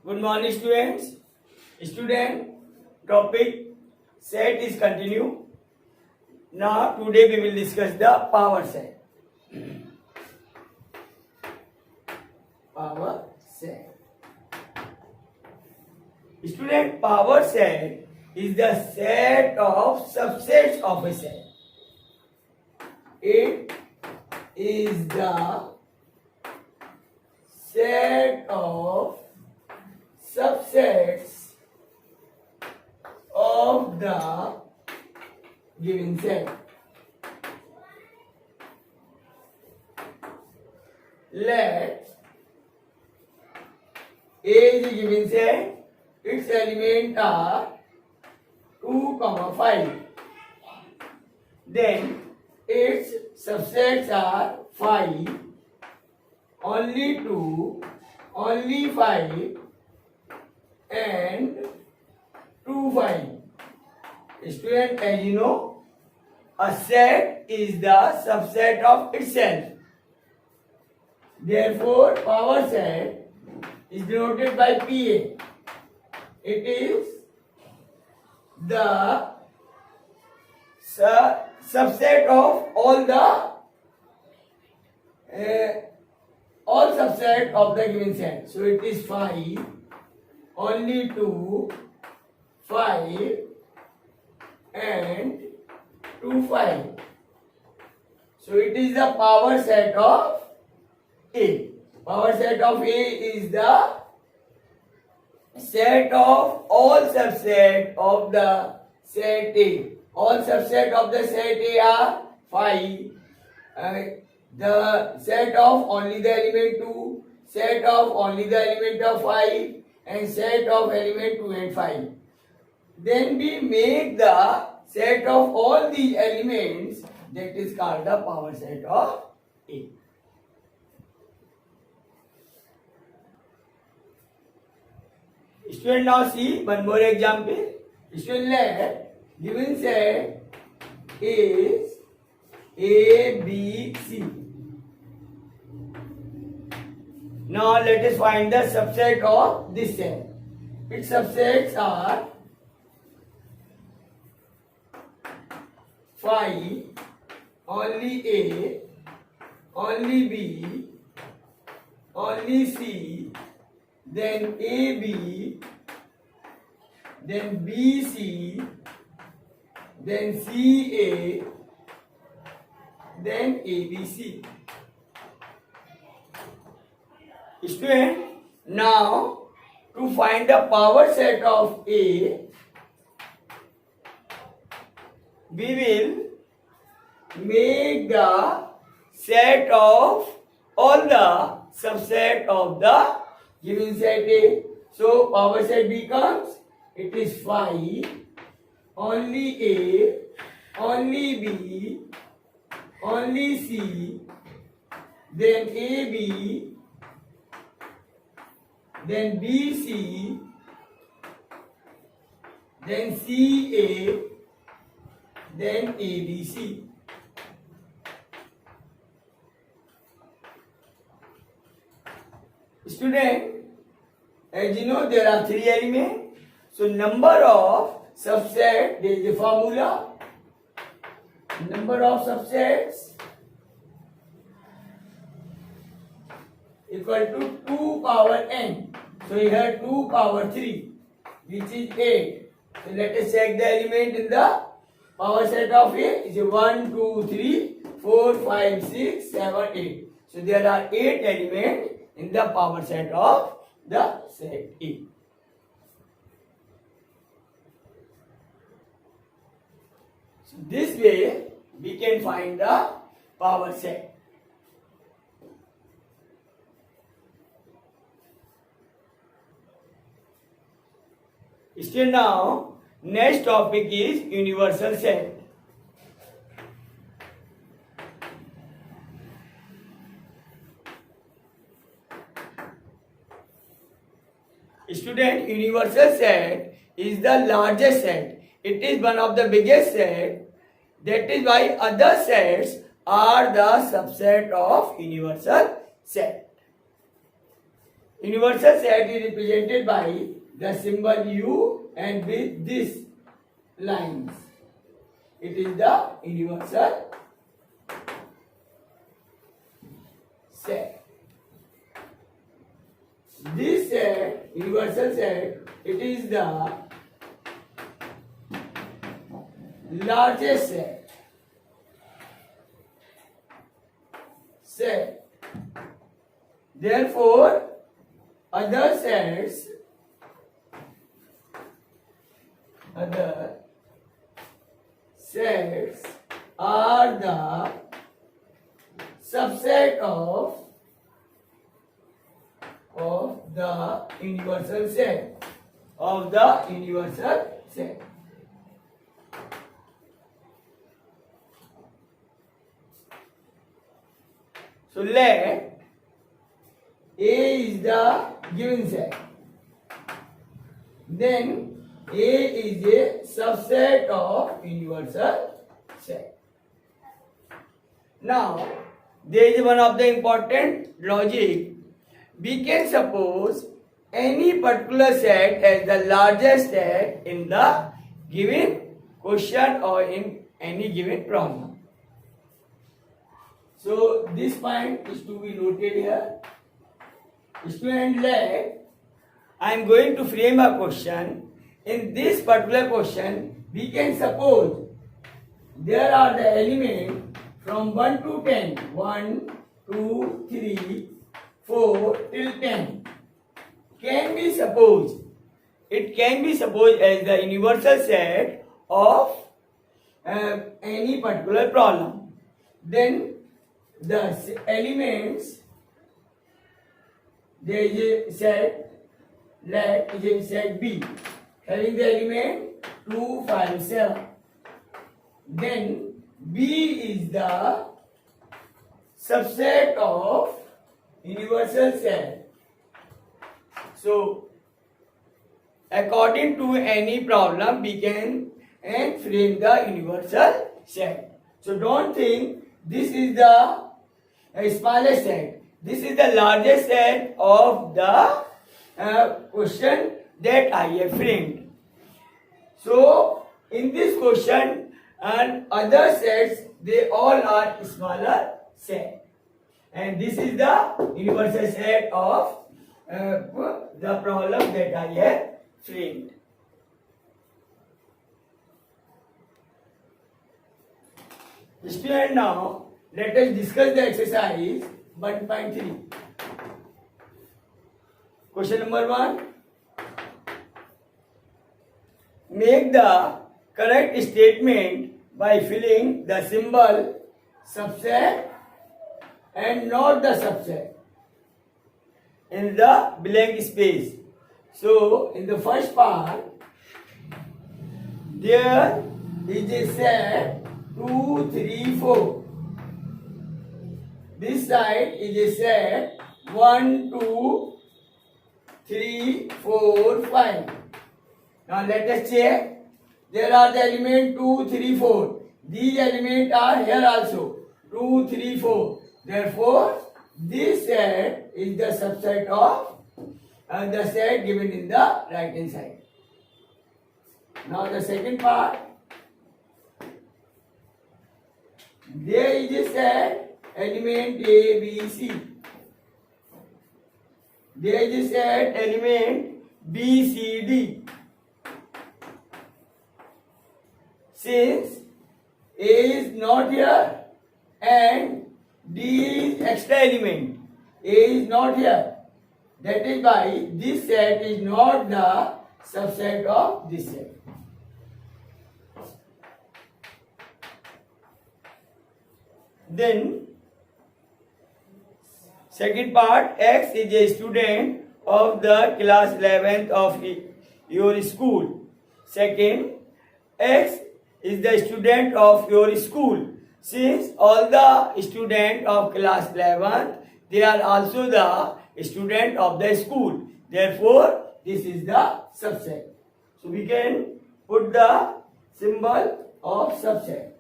Good morning, students. Student topic set is continue. Now today we will discuss the power set. Power set. Student, power set is the set of subsets of a set. It is the set of subsets of the given set. Let A is a given set, its elements are 2, 5. Then its subsets are 5, only 2, only 5, and 2, 5. Student, as you know, a set is the subset of itself. Therefore, power set is denoted by PA. It is the subset of all subset of the given set. So it is 5, only 2, 5, and 2, 5. So it is the power set of A. Power set of A is the set of all subset of the set A. All subset of the set A are 5. The set of only the element 2, set of only the element of 5, and set of element 2 and 5. Then we make the set of all these elements, that is called the power set of A. Student, now see one more example. Student, let given set is A, B, C. Now let us find the subset of this set. Its subsets are 5, only A, only B, only C, then AB, then BC, then CA, then ABC. Student, now to find the power set of A, we will make the set of all the subset of the given set A. So power set becomes, it is 5, only A, only B, only C, then AB, then BC, then CA, then ABC. Student, as you know, there are 3 elements. So number of subset, there is a formula. Number of subsets equal to 2 power n. So here 2 power 3, which is 8. So let us check the element in the power set of A. Is 1, 2, 3, 4, 5, 6, 7, 8. So there are 8 elements in the power set of the set A. So this way we can find the power set. Still now, next topic is universal set. Student, universal set is the largest set. It is one of the biggest set. That is why other sets are the subset of universal set. universal set is represented by the symbol U and with these lines. It is the universal set. This set, universal set, it is the largest set. Therefore, other sets are the subset of the universal set. So let A is the given set. Then A is a subset of universal set. Now, there is one of the important logic. We can suppose any particular set as the largest set in the given question or in any given problem. So this point is to be noted here. Student, let I am going to frame a question. In this particular question, we can suppose there are the elements from 1 to 10. 1, 2, 3, 4 till 10. It can be supposed as the universal set of any particular problem. Then the elements, there is a set, let is a set B, having the element 2, 5, 7. Then B is the subset of universal set. So, according to any problem, we can frame the universal set. So, don't think this is the smallest set. This is the largest set of the question that I have framed. So, in this question and other sets, they all are smaller set. And this is the universal set of the problem that I have framed. Student, now let us discuss the exercise 1.3. Question number 1. Make the correct statement by filling the symbol subset and not the subset in the blank space. So, in the first part, there is a set 2, 3, 4. This side is a set 1, 2, 3, 4, 5. Now let us check. There are the element 2, 3, 4. These elements are here also. 2, 3, 4. Therefore, this set is the subset of the set given in the right hand side. Now the second part. There is a set element A, B, C. There is a set element B, C, D. Since A is not here and D is extra element, A is not here. That is why this set is not the subset of this set. Then, second part, X is a student of the class 11th of your school. Second, X is the student of your school. Since all the students of class 11th, they are also the student of the school. Therefore, this is the subset. So, we can put the symbol of subset.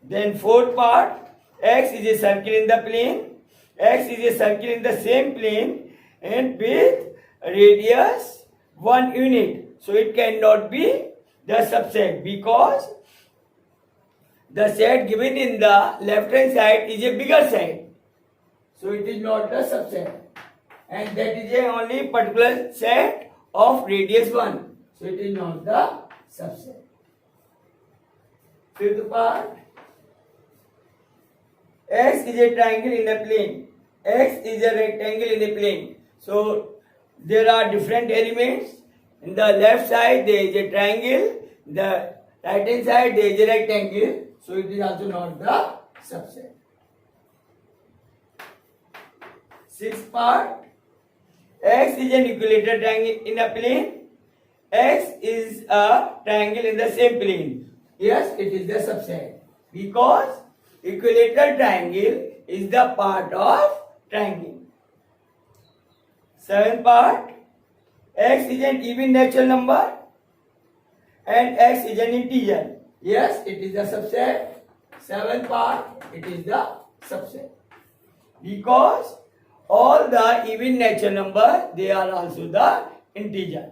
Then fourth part, X is a circle in the plane X is a circle in the same plane and with radius 1 unit. So it cannot be the subset because the set given in the left hand side is a bigger set. So it is not the subset. And that is a only particular set of radius 1. So it is not the subset. Fifth part. X is a triangle in a plane. X is a rectangle in a plane. So there are different elements. In the left side there is a triangle. The right hand side there is a rectangle. So it is also not the subset. Sixth part. X is an equilateral triangle in a plane. X is a triangle in the same plane. Yes, it is the subset because equilateral triangle is the part of triangle. Seventh part. X is an even natural number and X is an integer. Yes, it is the subset. Seventh part, it is the subset because all the even natural number they are also the integer.